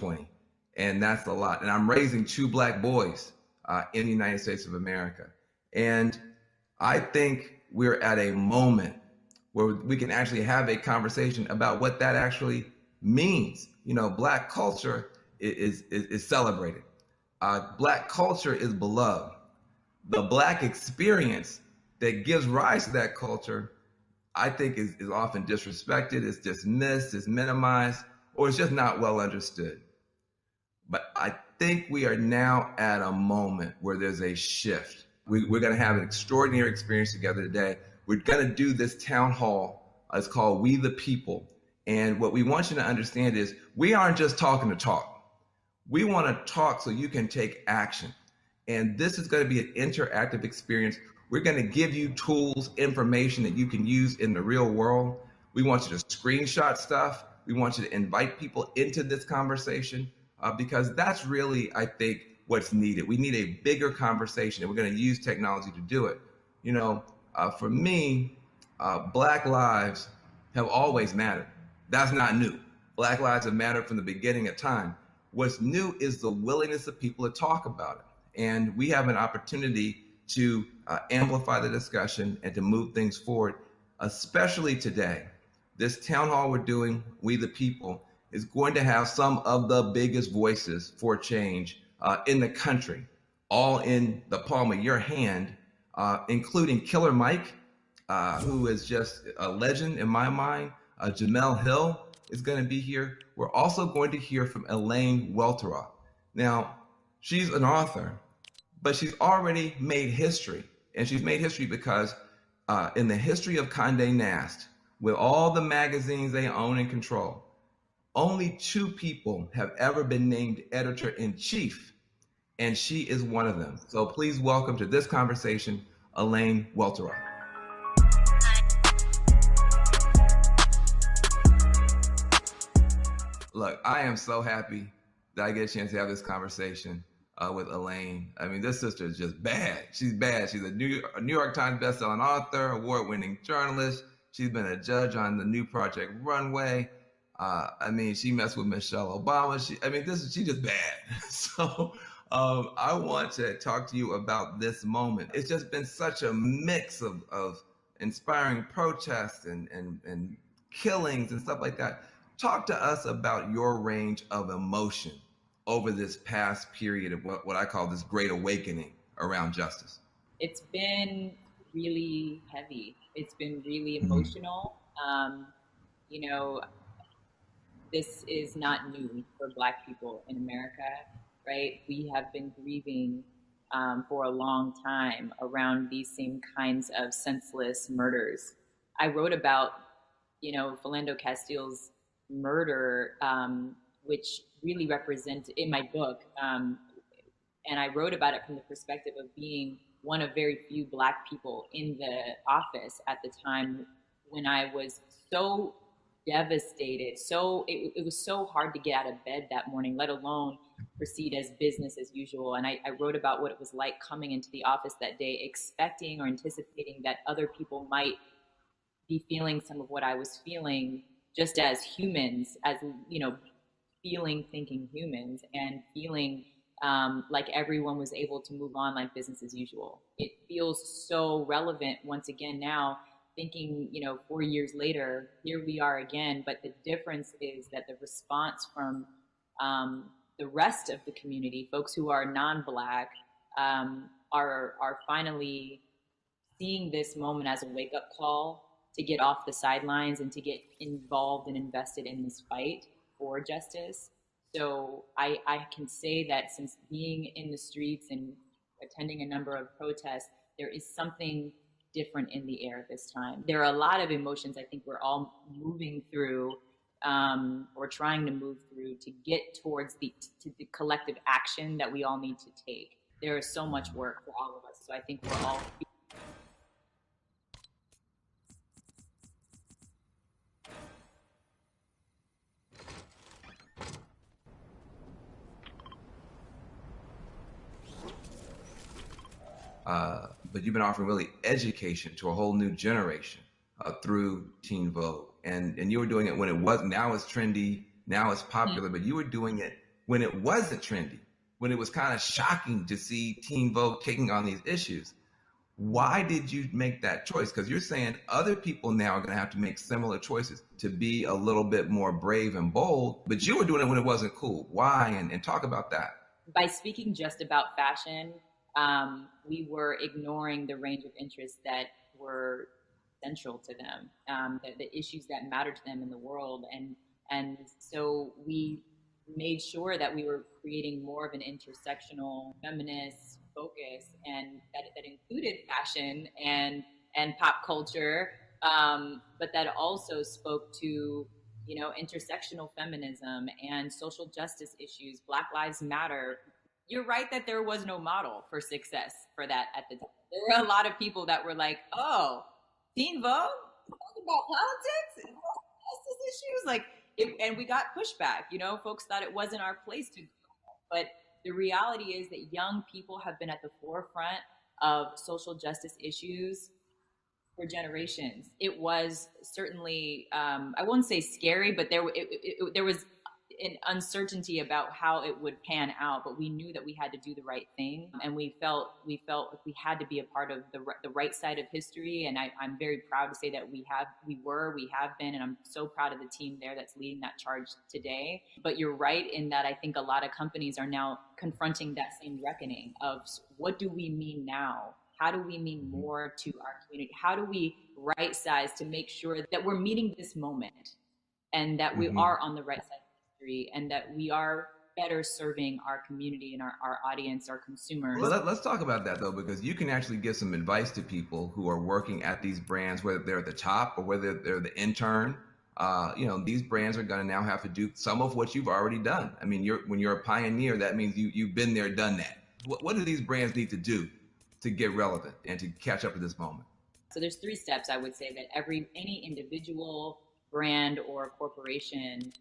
20, and that's a lot. And I'm raising two black boys in the United States of America. And I think we're at a moment where we can actually have a conversation about what that actually means. You know, black culture is celebrated. Black culture is beloved. The black experience that gives rise to that culture, I think, is often disrespected, is dismissed, is minimized, or it's just not well understood. But I think we are now at a moment where there's a shift. We're going to have an extraordinary experience together today. We're going to do this town hall. It's called We the People. And what we want you to understand is we aren't just talking to talk. We want to talk so you can take action. And this is going to be an interactive experience. We're going to give you tools, information that you can use in the real world. We want you to screenshot stuff. We want you to invite people into this conversation because that's really, I think, what's needed. We need a bigger conversation, and we're going to use technology to do it. You know, for me, Black lives have always mattered. That's not new. Black lives have mattered from the beginning of time. What's new is the willingness of people to talk about it. And we have an opportunity to amplify the discussion and to move things forward, especially today. This town hall we're doing, We the People, is going to have some of the biggest voices for change in the country, all in the palm of your hand, including Killer Mike, who is just a legend in my mind. Jamel Hill is going to be here. We're also going to hear from Elaine Welteroth. Now, she's an author, but she's already made history. And she's made history because in the history of Condé Nast, with all the magazines they own and control, only two people have ever been named editor-in-chief, and she is one of them. So please welcome to this conversation, Elaine Welteroth. Look, I am so happy that I get a chance to have this conversation with Elaine. I mean, this sister is just bad. She's bad. She's a New York Times bestselling author, award-winning journalist. She's been a judge on the new Project Runway. I mean, she messed with Michelle Obama. She's just bad. So I want to talk to you about this moment. It's just been such a mix of inspiring protests and killings and stuff like that. Talk to us about your range of emotion over this past period of what I call this great awakening around justice. It's been really heavy. It's been really emotional. You know, this is not new for Black people in America, right? We have been grieving for a long time around these same kinds of senseless murders. I wrote about, you know, Philando Castile's murder, which really represents in my book. And I wrote about it from the perspective of being one of very few Black people in the office at the time when I was so devastated. So it was so hard to get out of bed that morning, let alone proceed as business as usual. And I wrote about what it was like coming into the office that day, expecting or anticipating that other people might be feeling some of what I was feeling, just as humans, as, you know, feeling, thinking humans, and feeling like everyone was able to move on like business as usual. It feels so relevant once again now, thinking, you know, 4 years later, here we are again. But the difference is that the response from the rest of the community, folks who are non-Black, are finally seeing this moment as a wake-up call to get off the sidelines and to get involved and invested in this fight for justice. So I can say that since being in the streets and attending a number of protests, there is something different in the air this time. There are a lot of emotions I think we're all moving through or trying to move through to get towards the collective action that we all need to take. There is so much work for all of us. So I think we're all but you've been offering really education to a whole new generation through Teen Vogue. And you were doing it when it was, now it's trendy, now it's popular, but you were doing it when it wasn't trendy, when it was kind of shocking to see Teen Vogue taking on these issues. Why did you make that choice? Because you're saying other people now are going to have to make similar choices to be a little bit more brave and bold, but you were doing it when it wasn't cool. Why? And talk about that. By speaking just about fashion, we were ignoring the range of interests that were central to them, the issues that matter to them in the world, and so we made sure that we were creating more of an intersectional feminist focus, and that included fashion and pop culture, but that also spoke to intersectional feminism and social justice issues. Black Lives Matter. You're right that there was no model for success for that at the time. There were a lot of people that were like, "Oh, Teen Vogue, talk about politics and justice issues," and we got pushback. Folks thought it wasn't our place to do that. But the reality is that young people have been at the forefront of social justice issues for generations. It was certainly, I won't say scary, but there was an uncertainty about how it would pan out, but we knew that we had to do the right thing, and we felt like we had to be a part of the right side of history. And I'm very proud to say that we have been, and I'm so proud of the team there that's leading that charge today. But you're right in that I think a lot of companies are now confronting that same reckoning of, what do we mean now? How do we mean more to our community? How do we right size to make sure that we're meeting this moment, and that we are on the right side of history, and that we are better serving our community and our audience, our consumers? Well, let's talk about that though, because you can actually give some advice to people who are working at these brands, whether they're at the top or whether they're the intern. These brands are going to now have to do some of what you've already done. I mean, when you're a pioneer, that means you've been there, done that. What do these brands need to do to get relevant and to catch up to this moment? So there's 3 steps I would say that any individual brand or corporation